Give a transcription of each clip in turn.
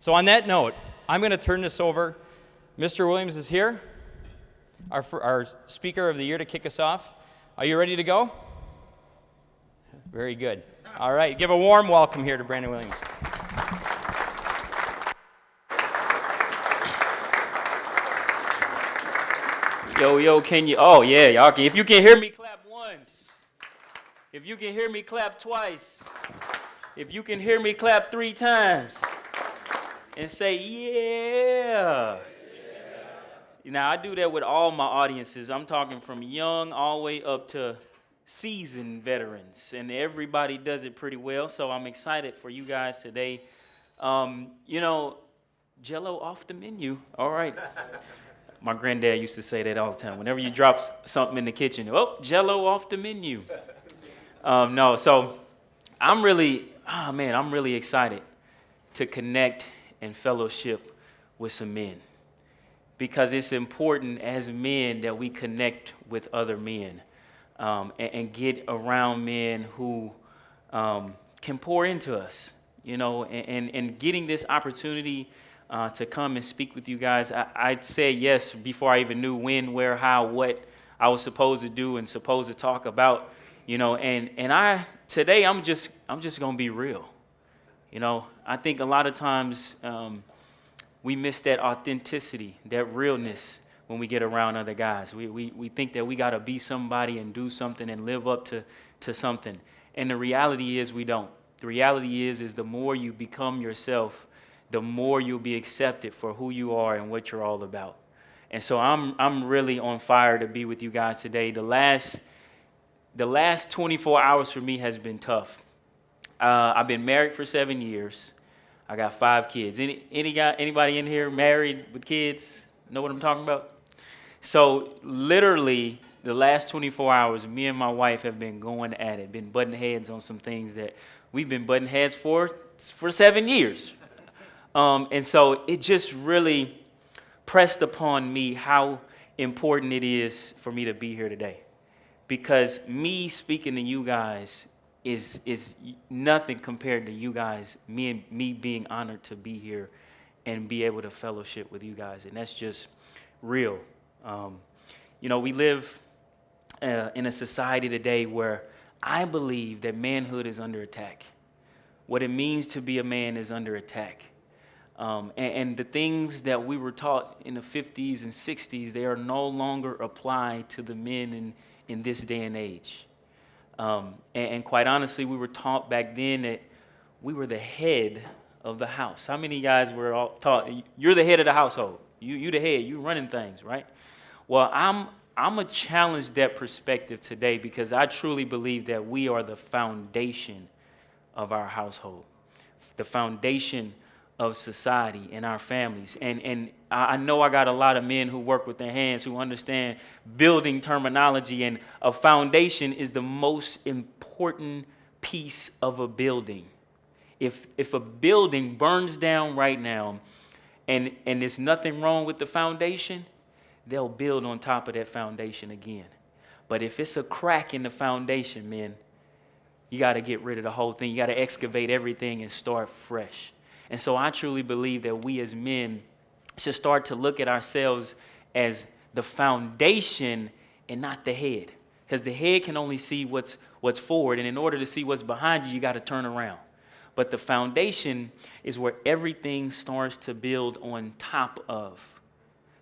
So on that note, I'm going to turn this over. Mr. Williams is here, our speaker of the year, to kick us off. Are you ready to go? Very good. All right, give a warm welcome here to Brandon Williams. Yo, can you? Oh, yeah, y'all can. If you can hear me, clap once. If you can hear me, clap twice. If you can hear me, clap 3 times. And say, yeah. Now, I do that with all my audiences. I'm talking from young all the way up to seasoned veterans. And everybody does it pretty well, so I'm excited for you guys today. Jell-O off the menu. All right. My granddad used to say that all the time. Whenever you drop something in the kitchen, oh, Jell-O off the menu. So I'm really excited to connect and fellowship with some men, because it's important as men that we connect with other men and get around men who can pour into us, and getting this opportunity to come and speak with you guys. I'd say yes before I even knew when, where, how, what I was supposed to do and supposed to talk about, today I'm just gonna be real. I think a lot of times we miss that authenticity, that realness when we get around other guys. We think that we got to be somebody and do something and live up to something. And the reality is we don't. The reality is the more you become yourself, the more you'll be accepted for who you are and what you're all about. And so I'm really on fire to be with you guys today. The last 24 hours for me has been tough. I've been married for 7 years. I got 5 kids. Anybody in here married with kids? Know what I'm talking about? So literally the last 24 hours, me and my wife have been going at it, been butting heads on some things that we've been butting heads for 7 years. And so it just really pressed upon me how important it is for me to be here today. Because me speaking to you guys is nothing compared to you guys, me being honored to be here and be able to fellowship with you guys. And that's just real. We live in a society today where I believe that manhood is under attack. What it means to be a man is under attack. And the things that we were taught in the 50s and 60s, they are no longer applied to the men in this day and age. And quite honestly, we were taught back then that we were the head of the house. How many guys were all taught, you're the head of the household? You the head, you running things, right? Well, I'm going to challenge that perspective today, because I truly believe that we are the foundation of our household, the foundation of society and our families. And I know I got a lot of men who work with their hands, who understand building terminology, and a foundation is the most important piece of a building. If a building burns down right now and there's nothing wrong with the foundation, they'll build on top of that foundation again. But if it's a crack in the foundation, man, you got to get rid of the whole thing. You got to excavate everything and start fresh. And so I truly believe that we as men should start to look at ourselves as the foundation and not the head. Because the head can only see what's forward, and in order to see what's behind you, you got to turn around. But the foundation is where everything starts to build on top of.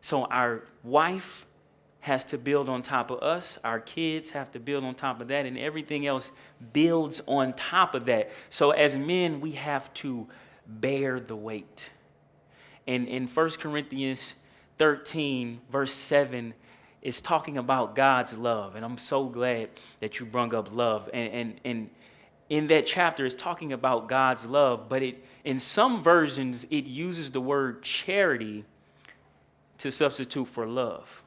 So our wife has to build on top of us. Our kids have to build on top of that, and everything else builds on top of that. So as men, we have to bear the weight. And in 1 Corinthians 13, verse 7, is talking about God's love. And I'm so glad that you brought up love. And in that chapter, it's talking about God's love. But in some versions, it uses the word charity to substitute for love.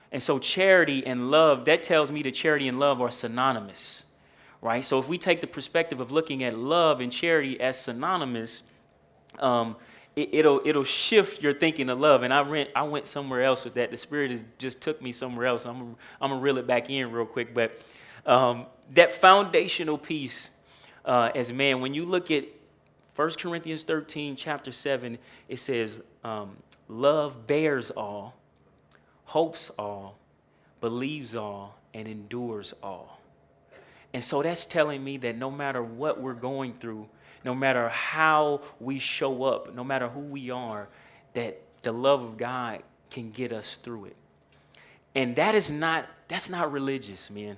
And so charity and love, that tells me that charity and love are synonymous, right? So if we take the perspective of looking at love and charity as synonymous, it'll shift your thinking of love. And I went somewhere else with that. The Spirit just took me somewhere else. I'm gonna reel it back in real quick. But that foundational piece, as man, when you look at 1 Corinthians 13, chapter 7, it says, love bears all, hopes all, believes all, and endures all. And so that's telling me that no matter what we're going through, no matter how we show up, no matter who we are, that the love of God can get us through it. And that's not religious, man.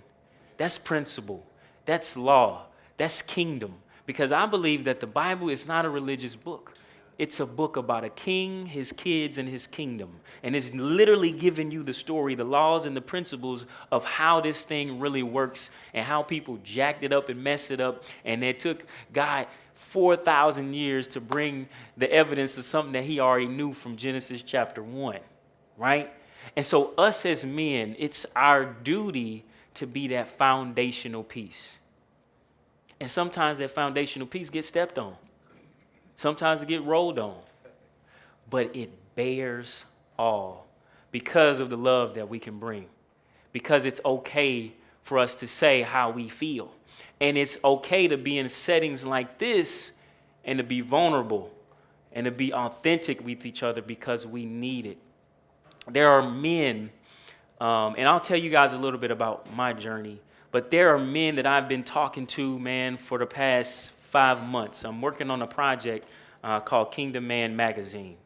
That's principle. That's law. That's kingdom. Because I believe that the Bible is not a religious book. It's a book about a king, his kids, and his kingdom. And it's literally giving you the story, the laws and the principles of how this thing really works and how people jacked it up and messed it up. And it took God 4,000 years to bring the evidence of something that he already knew from Genesis chapter 1, right? And so us as men, it's our duty to be that foundational piece. And sometimes that foundational piece gets stepped on. Sometimes it gets rolled on. But it bears all because of the love that we can bring. Because it's okay for us to say how we feel. And it's okay to be in settings like this and to be vulnerable and to be authentic with each other because we need it. There are men, and I'll tell you guys a little bit about my journey, but there are men that I've been talking to, man, for the past 5 months. I'm working on a project called Kingdom Man Magazine.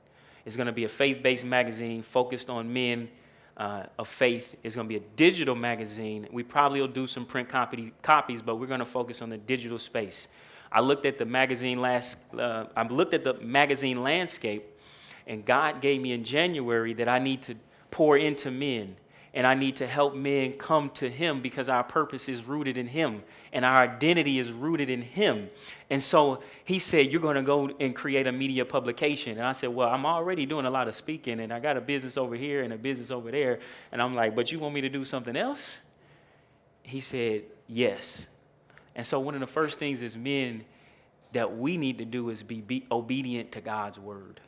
It's going to be a faith-based magazine focused on men of faith. It's going to be a digital magazine. We probably will do some print copies, but we're going to focus on the digital space. I looked at the magazine landscape, and God gave me in January that I need to pour into men, and I need to help men come to him because our purpose is rooted in him, and our identity is rooted in him. And so he said, you're going to go and create a media publication. And I said, well, I'm already doing a lot of speaking, and I got a business over here and a business over there. And I'm like, but you want me to do something else? He said, yes. And so one of the first things as men that we need to do is be obedient to God's word.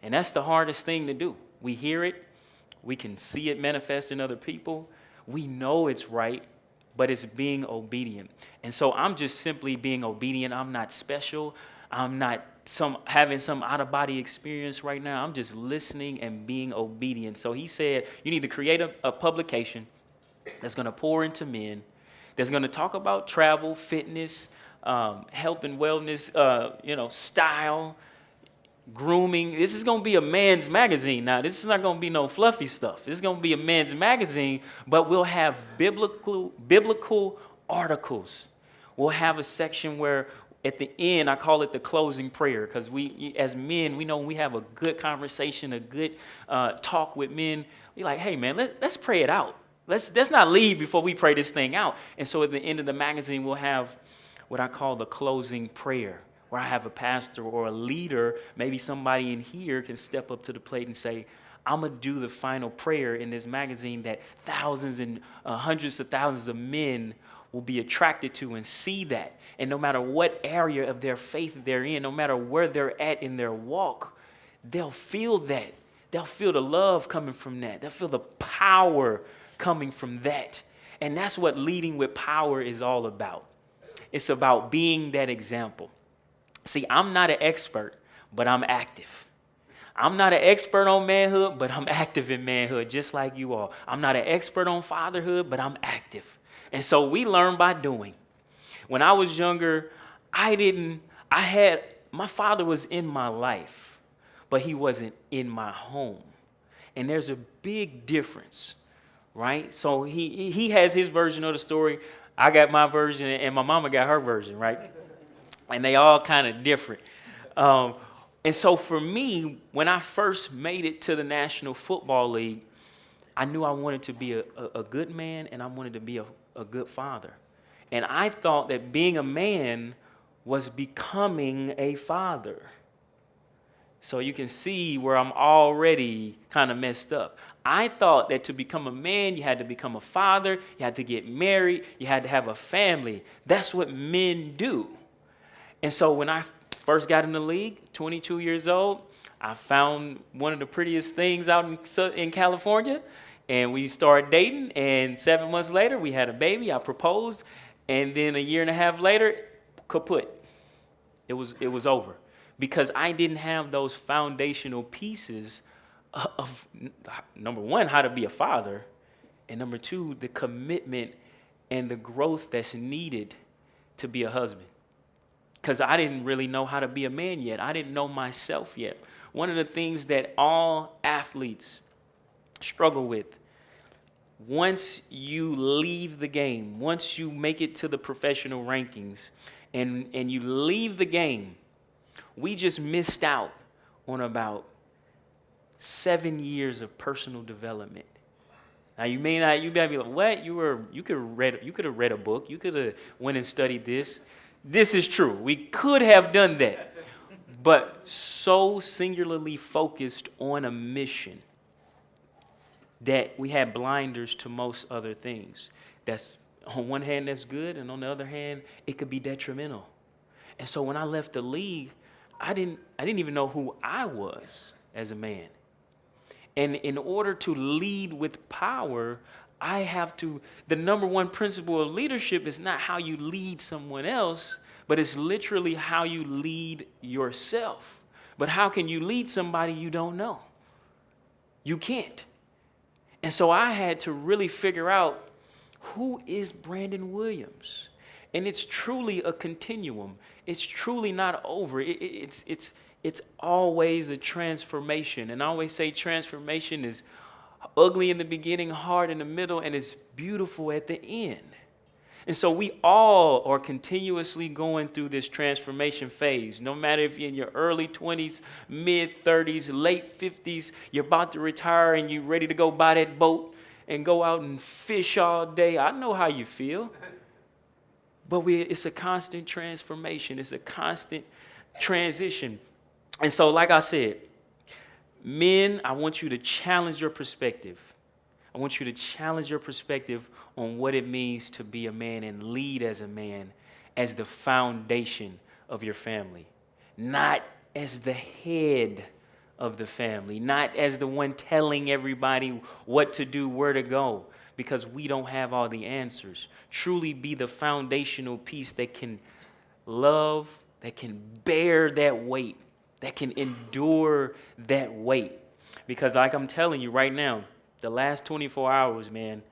And that's the hardest thing to do. We hear it. We can see it manifest in other people. We know it's right, but it's being obedient. And so I'm just simply being obedient. I'm not special. I'm not having some out-of-body experience right now. I'm just listening and being obedient. So he said, you need to create a publication that's going to pour into men, that's going to talk about travel, fitness, health and wellness, style, grooming. This is going to be a man's magazine. Now, this is not going to be no fluffy stuff. This is going to be a man's magazine, but we'll have biblical articles. We'll have a section where at the end, I call it the closing prayer, because we, as men, we know we have a good conversation, a good talk with men. We're like, hey, man, let's pray it out. Let's not leave before we pray this thing out. And so at the end of the magazine, we'll have what I call the closing prayer, where I have a pastor or a leader, maybe somebody in here can step up to the plate and say, I'm going to do the final prayer in this magazine that thousands and hundreds of thousands of men will be attracted to and see that. And no matter what area of their faith they're in, no matter where they're at in their walk, they'll feel that. They'll feel the love coming from that. They'll feel the power coming from that. And that's what leading with power is all about. It's about being that example. See, I'm not an expert, but I'm active. I'm not an expert on manhood, but I'm active in manhood, just like you are. I'm not an expert on fatherhood, but I'm active. And so we learn by doing. When I was younger, my father was in my life, but he wasn't in my home. And there's a big difference, right? So he has his version of the story. I got my version, and my mama got her version, right? And they all kind of different. And so for me, when I first made it to the National Football League, I knew I wanted to be a good man, and I wanted to be a good father. And I thought that being a man was becoming a father. So you can see where I'm already kind of messed up. I thought that to become a man, you had to become a father, you had to get married, you had to have a family. That's what men do. And so when I first got in the league, 22 years old, I found one of the prettiest things out in California, and we started dating, and 7 months later, we had a baby. I proposed, and then a year and a half later, kaput. It was over because I didn't have those foundational pieces of number one, how to be a father, and number two, the commitment and the growth that's needed to be a husband. Because I didn't really know how to be a man yet. I didn't know myself yet. One of the things that all athletes struggle with, once you leave the game, once you make it to the professional rankings and you leave the game, we just missed out on about 7 years of personal development. Now you may be like, what? You could have read a book, you could have went and studied this. This is true. We could have done that. But so singularly focused on a mission that we had blinders to most other things. That's on one hand that's good, and on the other hand, it could be detrimental. And so when I left the league, I didn't even know who I was as a man. And in order to lead with power, the number one principle of leadership is not how you lead someone else, but it's literally how you lead yourself. But how can you lead somebody you don't know? You can't. And so I had to really figure out, who is Brandon Williams? And it's truly a continuum. It's truly not over. It's always a transformation. And I always say transformation is ugly in the beginning, hard in the middle, and it's beautiful at the end. And so we all are continuously going through this transformation phase. No matter if you're in your early 20s, mid 30s, late 50s, you're about to retire and you're ready to go buy that boat and go out and fish all day. I know how you feel. But it's a constant transformation. It's a constant transition. And so, like I said, men, I want you to challenge your perspective. I want you to challenge your perspective on what it means to be a man and lead as a man, as the foundation of your family, not as the head of the family, not as the one telling everybody what to do, where to go, because we don't have all the answers. Truly be the foundational piece that can love, that can bear that weight, that can endure that weight. Because like I'm telling you right now, the last 24 hours, man,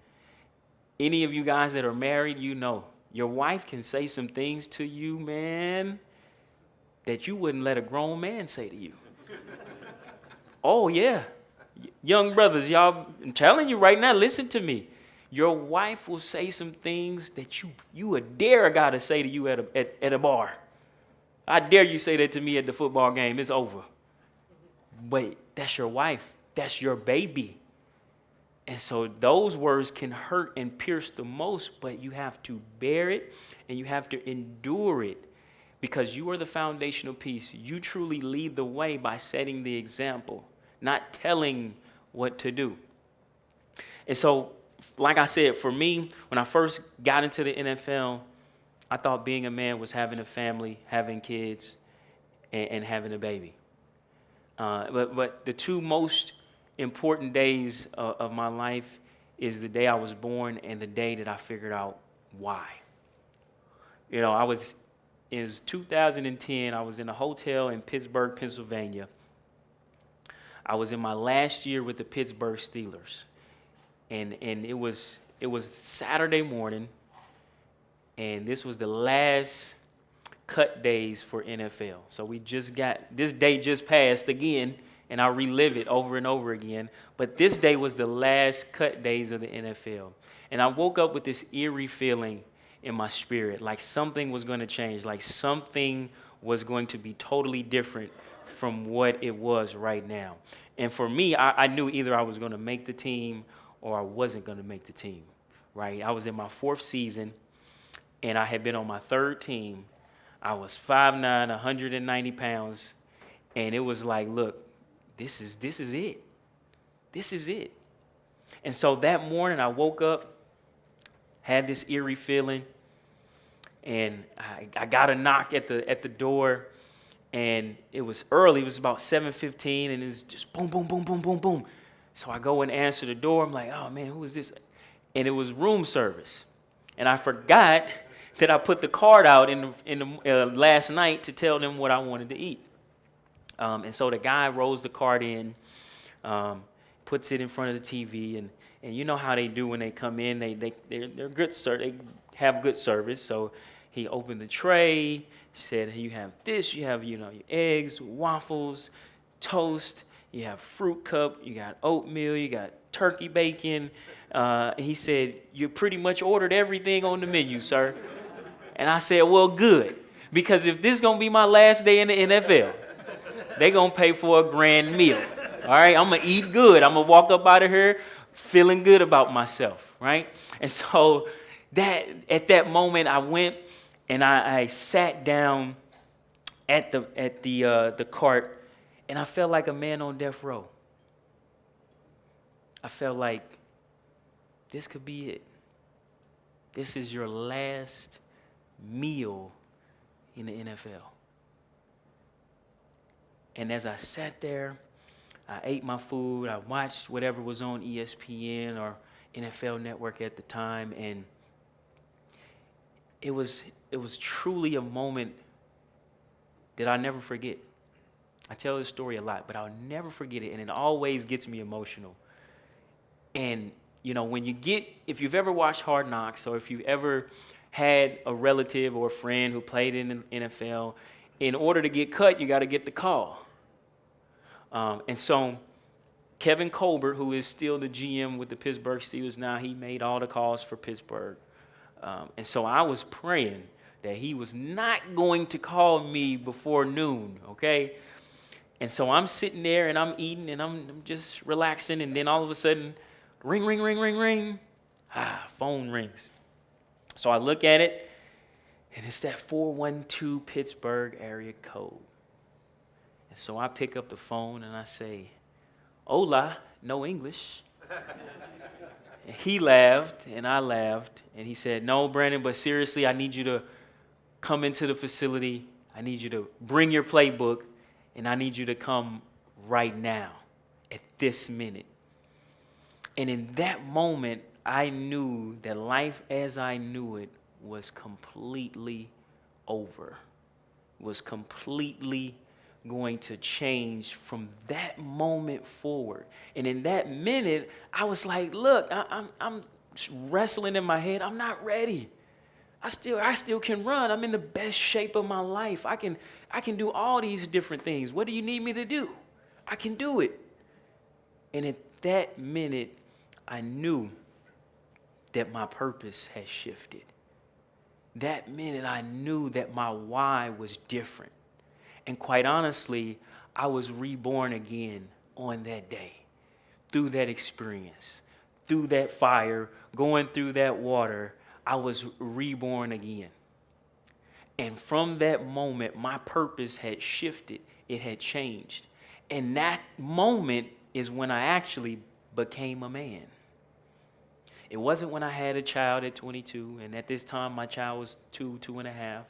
any of you guys that are married, you know, your wife can say some things to you, man, that you wouldn't let a grown man say to you. Oh, yeah. Young brothers, y'all, I'm telling you right now, listen to me. Your wife will say some things that you would dare a guy to say to you at a bar. I dare you say that to me at the football game. It's over. But that's your wife. That's your baby. And so those words can hurt and pierce the most, but you have to bear it and you have to endure it because you are the foundational piece. You truly lead the way by setting the example, not telling what to do. And so, like I said, for me, when I first got into the NFL, I thought being a man was having a family, having kids, and having a baby. But the two most important days of my life is the day I was born and the day that I figured out why. You know, it was 2010. I was in a hotel in Pittsburgh, Pennsylvania. I was in my last year with the Pittsburgh Steelers. And it was Saturday morning, and this was the last cut days for NFL. So this day just passed again, and I'll relive it over and over again. But this day was the last cut days of the NFL. And I woke up with this eerie feeling in my spirit, like something was going to change, like something was going to be totally different from what it was right now. And for me, I knew either I was going to make the team or I wasn't going to make the team, right? I was in my fourth season, and I had been on my third team. I was 5'9", 190 pounds, and it was like, look, this is it. This is it. And so that morning I woke up, had this eerie feeling, and I got a knock at the door, and it was early. It was about 7:15, and it's just boom, boom, boom, boom, boom, boom. So I go and answer the door. I'm like, oh, man, who is this? And it was room service. And I forgot that I put the card out in the last night to tell them what I wanted to eat. And so the guy rolls the card in, puts it in front of the TV, and you know how they do when they come in. They're good, they have good service. So he opened the tray, said, you have this, you have your eggs, waffles, toast, you have fruit cup, you got oatmeal, you got turkey bacon. He said, you pretty much ordered everything on the menu, sir. And I said, well, good, because if this is going to be my last day in the NFL, they're going to pay for a grand meal. All right, I'm going to eat good. I'm going to walk up out of here feeling good about myself, right? And so at that moment, I went and I sat down at the cart, and I felt like a man on death row. I felt like this could be it. This is your last meal in the NFL. And as I sat there, I ate my food, I watched whatever was on ESPN or NFL Network at the time, and it was truly a moment that I'll never forget. I tell this story a lot, but I'll never forget it, and it always gets me emotional. And, if you've ever watched Hard Knocks, or if you've ever had a relative or a friend who played in the NFL, in order to get cut, you got to get the call. And so Kevin Colbert, who is still the GM with the Pittsburgh Steelers now, he made all the calls for Pittsburgh. And so I was praying that he was not going to call me before noon, okay? And so I'm sitting there and I'm eating and I'm just relaxing, and then all of a sudden, ring, ring, ring, ring, ring. Phone rings. So I look at it, and it's that 412 Pittsburgh area code. And so I pick up the phone and I say, hola, no English. And he laughed and I laughed, and he said, no, Brandon, but seriously, I need you to come into the facility. I need you to bring your playbook, and I need you to come right now at this minute. And in that moment, I knew that life as I knew it was completely over, was completely going to change from that moment forward. And in that minute, I was like, look, I'm wrestling in my head. I'm not ready. I still can run. I'm in the best shape of my life. I can do all these different things. What do you need me to do? I can do it. And at that minute, I knew that my purpose had shifted. That minute, I knew that my why was different. And quite honestly, I was reborn again on that day, through that experience, through that fire, going through that water. I was reborn again. And from that moment, my purpose had shifted. It had changed. And that moment is when I actually became a man. It wasn't when I had a child at 22, and at this time my child was 2.5.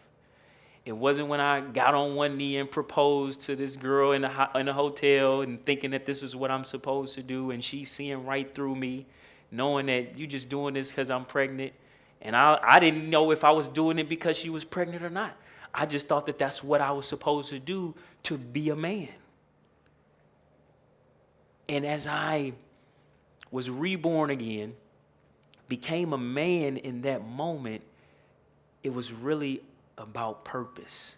It wasn't when I got on one knee and proposed to this girl in a hotel and thinking that this is what I'm supposed to do, and she's seeing right through me, knowing that you just doing this because I'm pregnant. And I didn't know if I was doing it because she was pregnant or not. I just thought that that's what I was supposed to do to be a man. And as I was reborn again, became a man in that moment, it was really about purpose.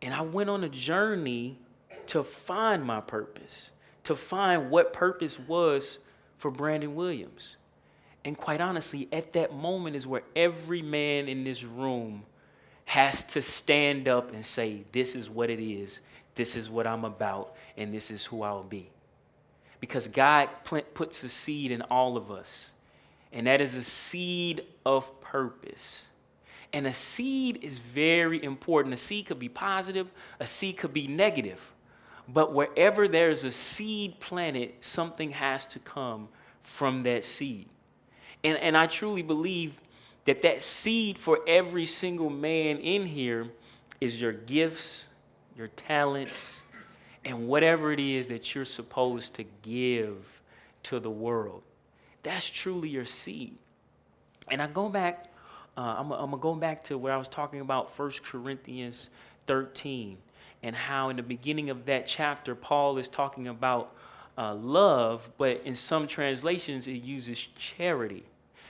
And I went on a journey to find my purpose, to find what purpose was for Brandon Williams. And quite honestly, at that moment is where every man in this room has to stand up and say, this is what it is, this is what I'm about, and this is who I'll be. Because God puts a seed in all of us, and that is a seed of purpose. And a seed is very important. A seed could be positive, a seed could be negative. But wherever there's a seed planted, something has to come from that seed. And I truly believe that seed for every single man in here is your gifts, your talents, and whatever it is that you're supposed to give to the world. That's truly your seed. And I go back I'm going to go back to where I was talking about 1 Corinthians 13 and how in the beginning of that chapter, Paul is talking about love, but in some translations, it uses charity.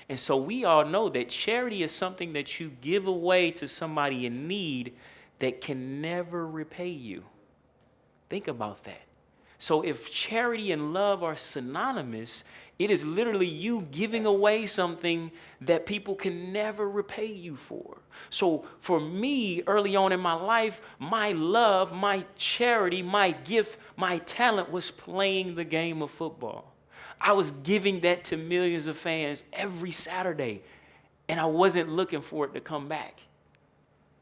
And so we all know that charity is something that you give away to somebody in need that can never repay you. Think about that. So if charity and love are synonymous, it is literally you giving away something that people can never repay you for. So for me, early on in my life, my love, my charity, my gift, my talent was playing the game of football. I was giving that to millions of fans every Saturday, and I wasn't looking for it to come back.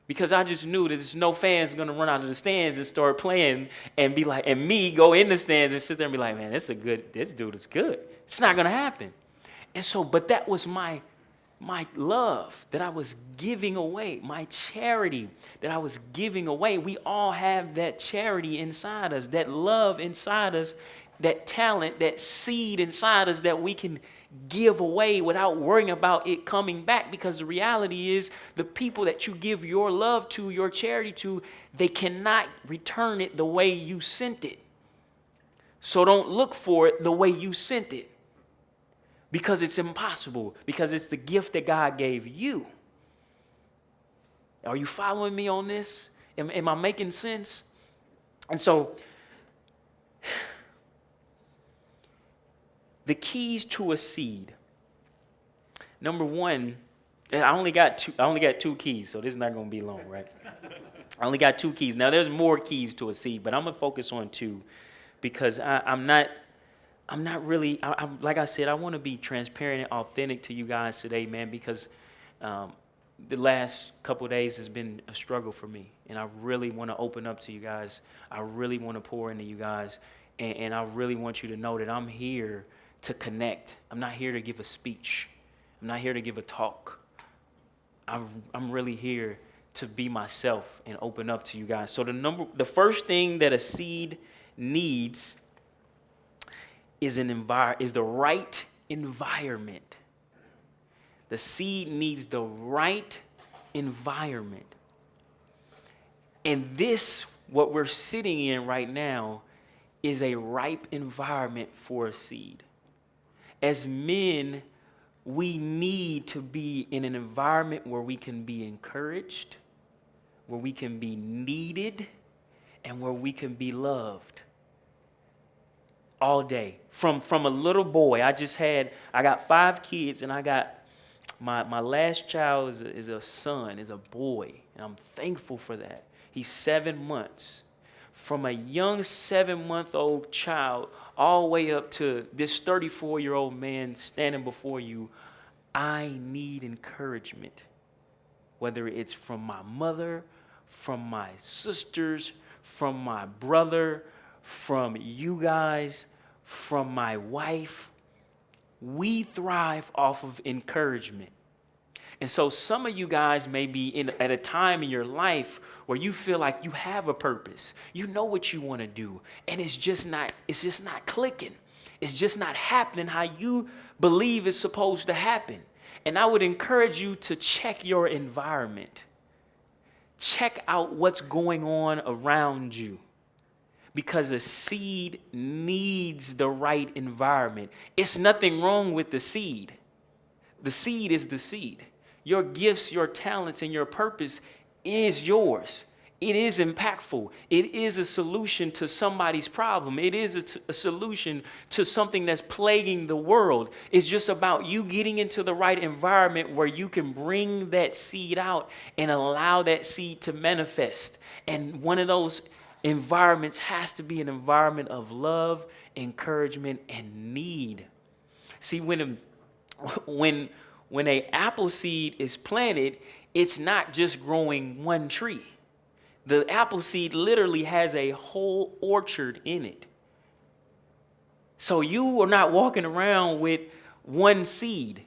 Because I just knew that there's no fans going to run out of the stands and start playing and be like, and me go in the stands and sit there and be like, man, this dude is good. It's not going to happen. And so, but that was my love that I was giving away, my charity that I was giving away. We all have that charity inside us, that love inside us, that talent, that seed inside us that we can give away without worrying about it coming back, because the reality is the people that you give your love to, your charity to, they cannot return it the way you sent it. So don't look for it the way you sent it, because it's impossible, because it's the gift that God gave you. Are you following me on this? Am I making sense? And so the keys to a seed. Number one, I only got two keys, so this is not going to be long, right? I only got 2 keys. Now, there's more keys to a seed, but I'm going to focus on 2 because I'm not really, like I said, I want to be transparent and authentic to you guys today, man, because the last couple of days has been a struggle for me, and I really want to open up to you guys. I really want to pour into you guys, and I really want you to know that I'm here to connect. I'm not here to give a speech. I'm not here to give a talk. I'm really here to be myself and open up to you guys. So the first thing that a seed needs is the right environment. The seed needs the right environment. And this, what we're sitting in right now, is a ripe environment for a seed. As men, we need to be in an environment where we can be encouraged, where we can be needed, and where we can be loved all day. From a little boy, I got 5 kids, and I got my last child is a son, is a boy, and I'm thankful for that. He's 7 months. From a young 7-month-old child all the way up to this 34-year-old man standing before you, I need encouragement, whether it's from my mother, from my sisters, from my brother, from you guys, from my wife. We thrive off of encouragement. And so some of you guys may be at a time in your life where you feel like you have a purpose. You know what you want to do, and it's just not clicking. It's just not happening how you believe it's supposed to happen. And I would encourage you to check your environment. Check out what's going on around you, because a seed needs the right environment. It's nothing wrong with the seed. The seed is the seed. Your gifts, your talents, and your purpose is yours. It is impactful. It is a solution to somebody's problem. It is a solution to something that's plaguing the world. It's just about you getting into the right environment where you can bring that seed out and allow that seed to manifest. And one of those environments has to be an environment of love, encouragement, and need. See, when an apple seed is planted, it's not just growing one tree. The apple seed literally has a whole orchard in it. So you are not walking around with one seed.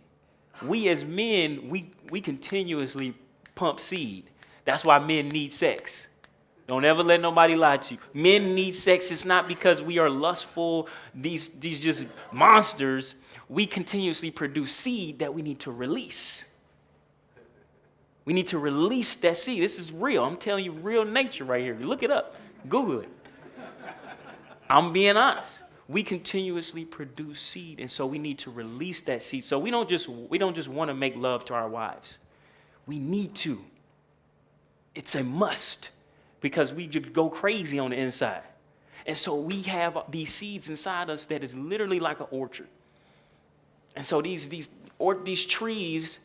We as men, we continuously pump seed. That's why men need sex. Don't ever let nobody lie to you. Men need sex. It's not because we are lustful, these just monsters. We continuously produce seed that we need to release. We need to release that seed. This is real. I'm telling you, real nature right here. Look it up. Google it. I'm being honest. We continuously produce seed, and so we need to release that seed. So we don't just want to make love to our wives. We need to. It's a must, because we just go crazy on the inside. And so we have these seeds inside us that is literally like an orchard. And so these trees,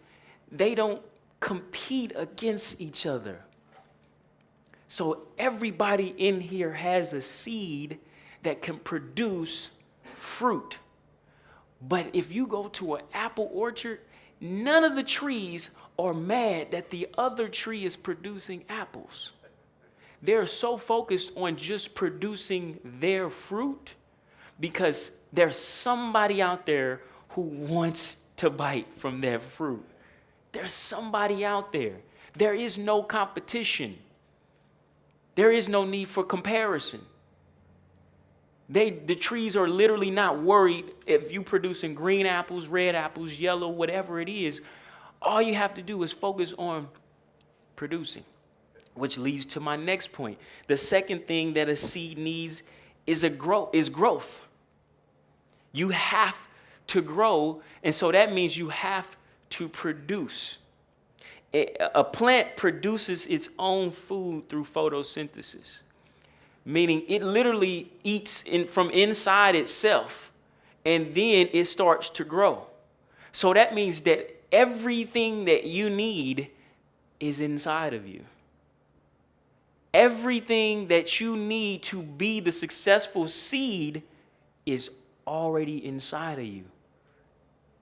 they don't compete against each other. So everybody in here has a seed that can produce fruit. But if you go to an apple orchard, none of the trees are mad that the other tree is producing apples. They're so focused on just producing their fruit because there's somebody out there who wants to bite from that fruit. There's somebody out there. There is no competition. There is no need for comparison. The trees are literally not worried if you're producing green apples, red apples, yellow, whatever it is. All you have to do is focus on producing, which leads to my next point. The second thing that a seed needs is growth. You have to grow, and so that means you have to produce. A plant produces its own food through photosynthesis, meaning it literally eats from inside itself, and then it starts to grow. So that means that everything that you need is inside of you. Everything that you need to be the successful seed is already inside of you.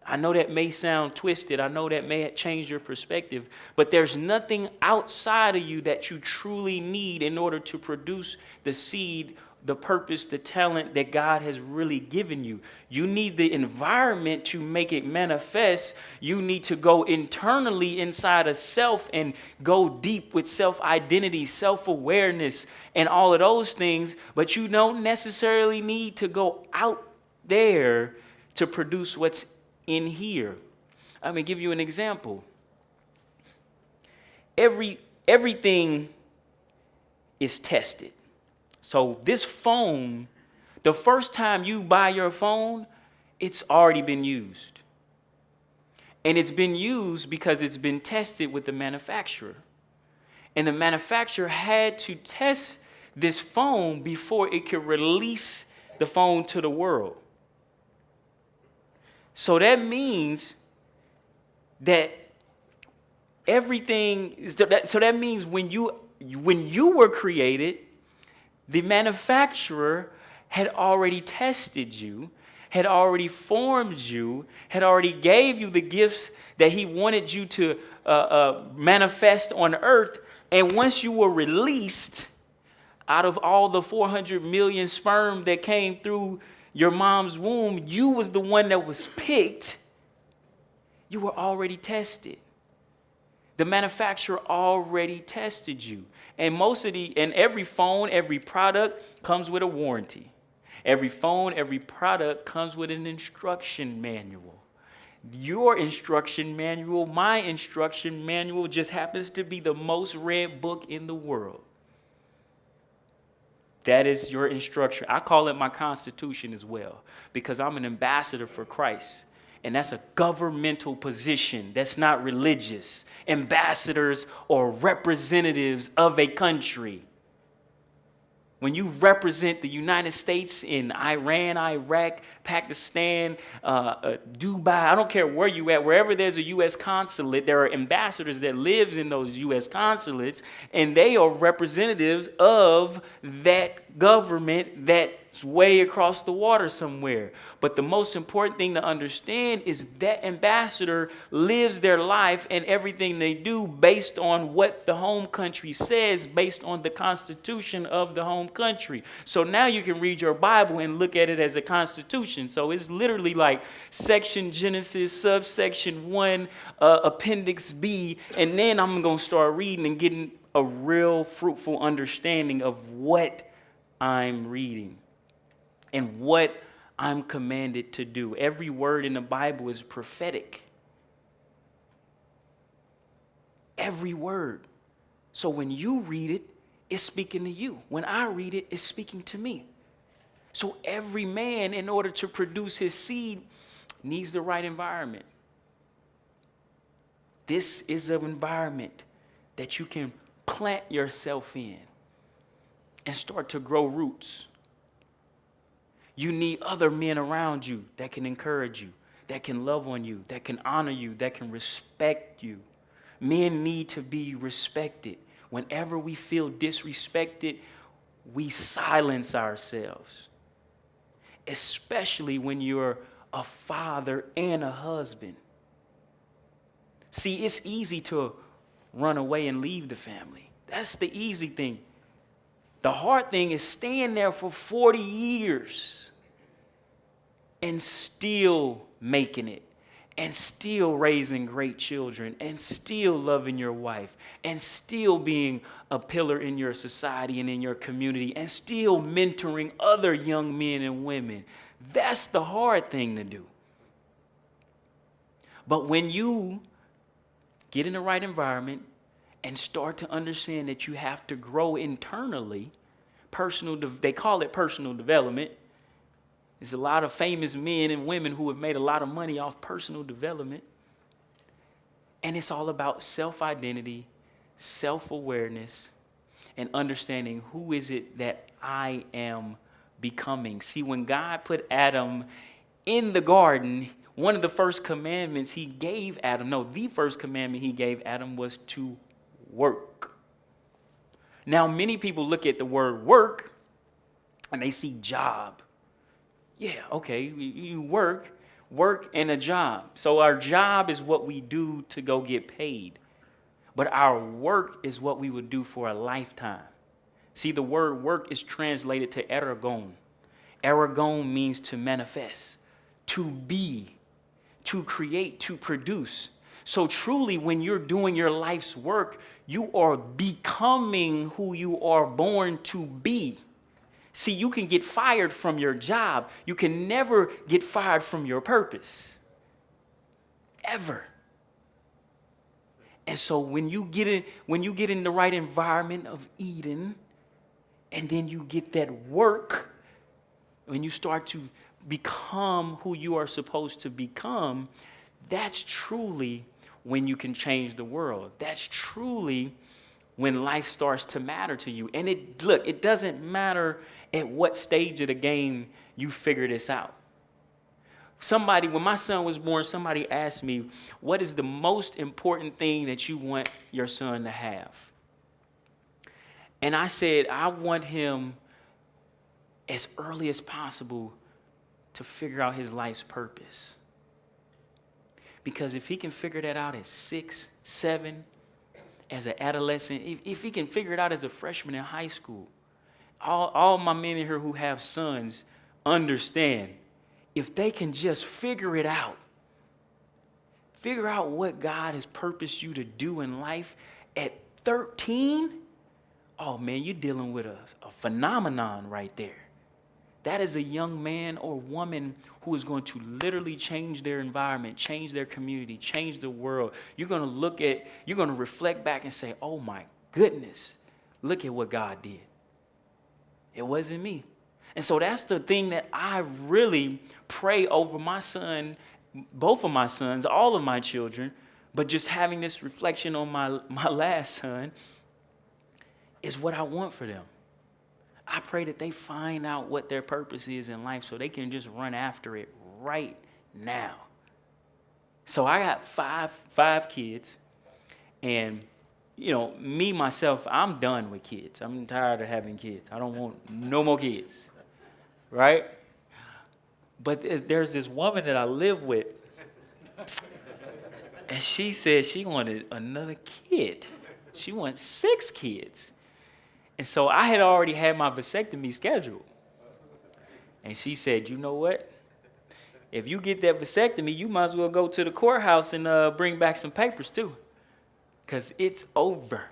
I know that may sound twisted. I know that may change your perspective, but there's nothing outside of you that you truly need in order to produce the seed, the purpose, the talent that God has really given you. You need the environment to make it manifest. You need to go internally inside of self and go deep with self-identity, self-awareness, and all of those things, but you don't necessarily need to go out there to produce what's in here. I'm going to give you an example. Everything is tested. So this phone, the first time you buy your phone, it's already been used. And it's been used because it's been tested with the manufacturer. And the manufacturer had to test this phone before it could release the phone to the world. So that means that that means when you were created, the manufacturer had already tested you, had already formed you, had already gave you the gifts that he wanted you to manifest on earth. And once you were released out of all the 400 million sperm that came through your mom's womb, you was the one that was picked. You were already tested. The manufacturer already tested you. And every phone, every product comes with a warranty. Every phone, every product comes with an instruction manual. Your instruction manual, my instruction manual just happens to be the most read book in the world. That is your instruction. I call it my constitution as well, because I'm an ambassador for Christ. And that's a governmental position. That's not religious. Ambassadors or representatives of a country. When you represent the United States in Iran, Iraq, Pakistan, Dubai, I don't care where you at, wherever there's a U.S. consulate, there are ambassadors that live in those U.S. consulates, and they are representatives of that government that's way across the water somewhere. But the most important thing to understand is that ambassador lives their life and everything they do based on what the home country says, based on the constitution of the home country. So now you can read your Bible and look at it as a constitution. So it's literally like section Genesis, subsection 1, appendix B, and then I'm going to start reading and getting a real fruitful understanding of what I'm reading and what I'm commanded to do. Every word in the Bible is prophetic. every word. So when you read it, it's speaking to you. When I read it, it's speaking to me. So every man, in order to produce his seed, needs the right environment. This is an environment that you can plant yourself in and start to grow roots. You need other men around you that can encourage you, that can love on you, that can honor you, that can respect you. Men need to be respected. Whenever we feel disrespected, we silence ourselves. Especially when you're a father and a husband. See, it's easy to run away and leave the family. That's the easy thing. The hard thing is staying there for 40 years and still making it, and still raising great children, and still loving your wife, and still being a pillar in your society and in your community, and still mentoring other young men and women. That's the hard thing to do. But when you get in the right environment and start to understand that you have to grow internally, they call it personal development. There's a lot of famous men and women who have made a lot of money off personal development. And it's all about self-identity, self-awareness, and understanding who is it that I am becoming. See, when God put Adam in the garden, one of the first commandments he gave Adam, the first commandment he gave Adam was to work. Now, many people look at the word work and they see job. Yeah, okay, you work and a job. So our job is what we do to go get paid. But our work is what we would do for a lifetime. See, the word work is translated to ergon. Ergon means to manifest, to be, to create, to produce. So truly, when you're doing your life's work, you are becoming who you are born to be. See, you can get fired from your job. You can never get fired from your purpose. Ever. And so when you get in the right environment of Eden, and then you get that work, when you start to become who you are supposed to become, that's truly when you can change the world. That's truly when life starts to matter to you. And it doesn't matter at what stage of the game you figure this out. When my son was born, somebody asked me, what is the most important thing that you want your son to have? And I said, I want him as early as possible to figure out his life's purpose. Because if he can figure that out at 6, 7, as an adolescent, if he can figure it out as a freshman in high school, all my men in here who have sons understand, if they can just figure it out, figure out what God has purposed you to do in life at 13, oh man, you're dealing with a phenomenon right there. That is a young man or woman who is going to literally change their environment, change their community, change the world. You're going to reflect back and say, oh my goodness, look at what God did. It wasn't me. And so that's the thing that I really pray over my son, both of my sons, all of my children, but just having this reflection on my last son is what I want for them. I pray that they find out what their purpose is in life so they can just run after it right now. So I got five kids, and me, myself, I'm done with kids. I'm tired of having kids. I don't want no more kids, right? But there's this woman that I live with, and she said she wanted another kid. She wants 6 kids. And so I had already had my vasectomy scheduled. And she said, you know what? If you get that vasectomy, you might as well go to the courthouse and bring back some papers too. Because it's over.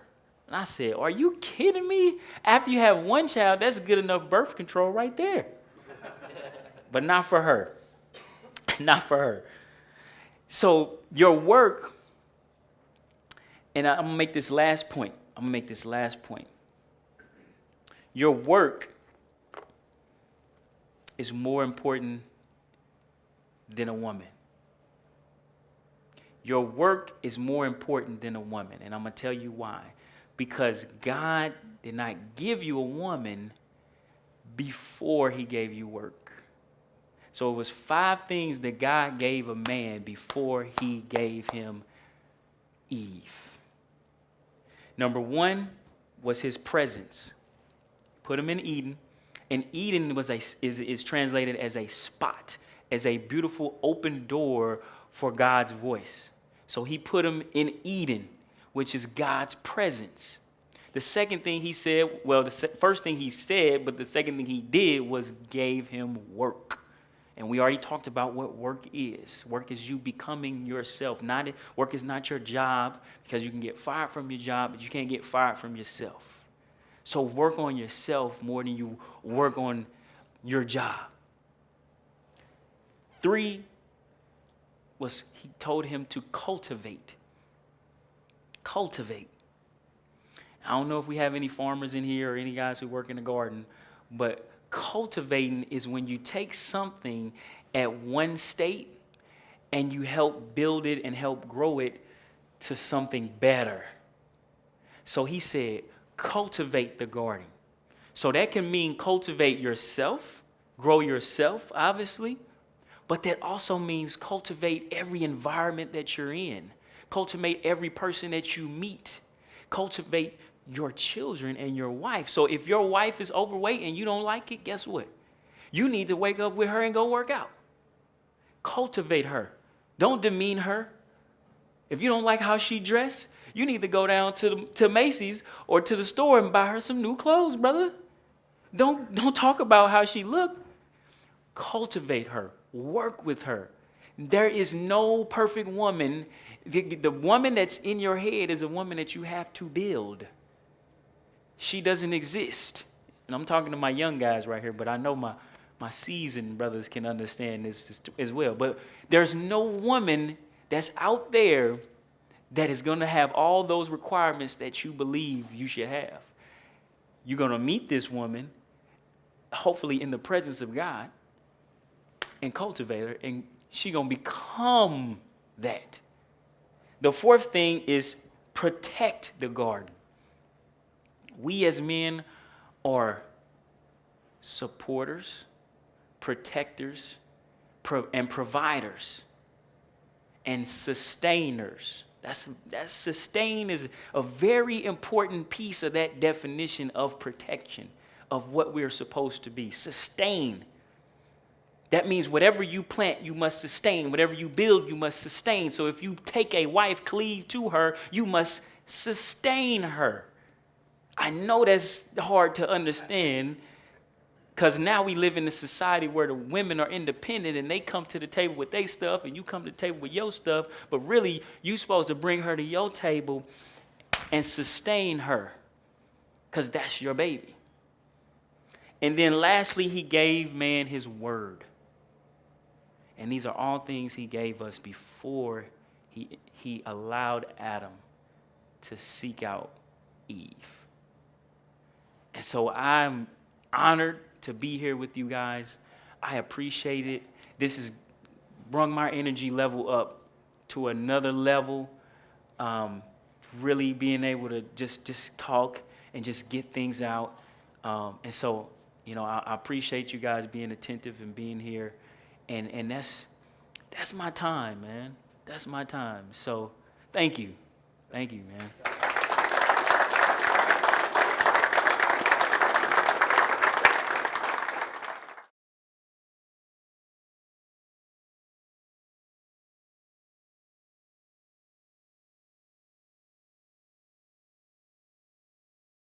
And I said, are you kidding me? After you have one child, that's good enough birth control right there. But not for her. Not for her. So your work And I'm going to make this last point. Your work is more important than a woman. Your work is more important than a woman. And I'm going to tell you why. Because God did not give you a woman before he gave you work. So it was 5 things that God gave a man before he gave him Eve. Number 1 was his presence. Put him in Eden. And Eden is translated as a spot, as a beautiful open door for God's voice. So he put him in Eden, which is God's presence. The second thing he said, well, the first thing he said, but the second thing he did was gave him work. And we already talked about what work is. Work is you becoming yourself. Work is not your job, because you can get fired from your job, but you can't get fired from yourself. So work on yourself more than you work on your job. 3 was he told him to cultivate. Cultivate. I don't know if we have any farmers in here or any guys who work in the garden, but cultivating is when you take something at one state and you help build it and help grow it to something better. So he said, cultivate the garden. So that can mean cultivate yourself, grow yourself, obviously, but that also means cultivate every environment that you're in. Cultivate every person that you meet. Cultivate your children and your wife. So if your wife is overweight and you don't like it, guess what? You need to wake up with her and go work out. Cultivate her. Don't demean her. If you don't like how she dressed, you need to go down to Macy's or to the store and buy her some new clothes, brother. Don't talk about how she looked. Cultivate her. Work with her. There is no perfect woman. The woman that's in your head is a woman that you have to build. She doesn't exist. And I'm talking to my young guys right here, but I know my seasoned brothers can understand this as well. But there's no woman that's out there that is going to have all those requirements that you believe you should have. You're going to meet this woman, hopefully in the presence of God, and cultivate her, and she's going to become that. The 4th thing is protect the garden. We as men are supporters, protectors, and providers, and sustainers. That's sustain is a very important piece of that definition of protection, of what we're supposed to be. Sustain. That means whatever you plant, you must sustain. Whatever you build, you must sustain. So if you take a wife, cleave to her, you must sustain her. I know that's hard to understand, because now we live in a society where the women are independent and they come to the table with their stuff and you come to the table with your stuff. But really, you're supposed to bring her to your table and sustain her, because that's your baby. And then lastly, he gave man his word. And these are all things he gave us before he allowed Adam to seek out Eve. And so I'm honored to be here with you guys. I appreciate it. This has brought my energy level up to another level. Really being able to just talk and just get things out. And so, I appreciate you guys being attentive and being here. And that's my time, man. That's my time. So thank you. Thank you, man.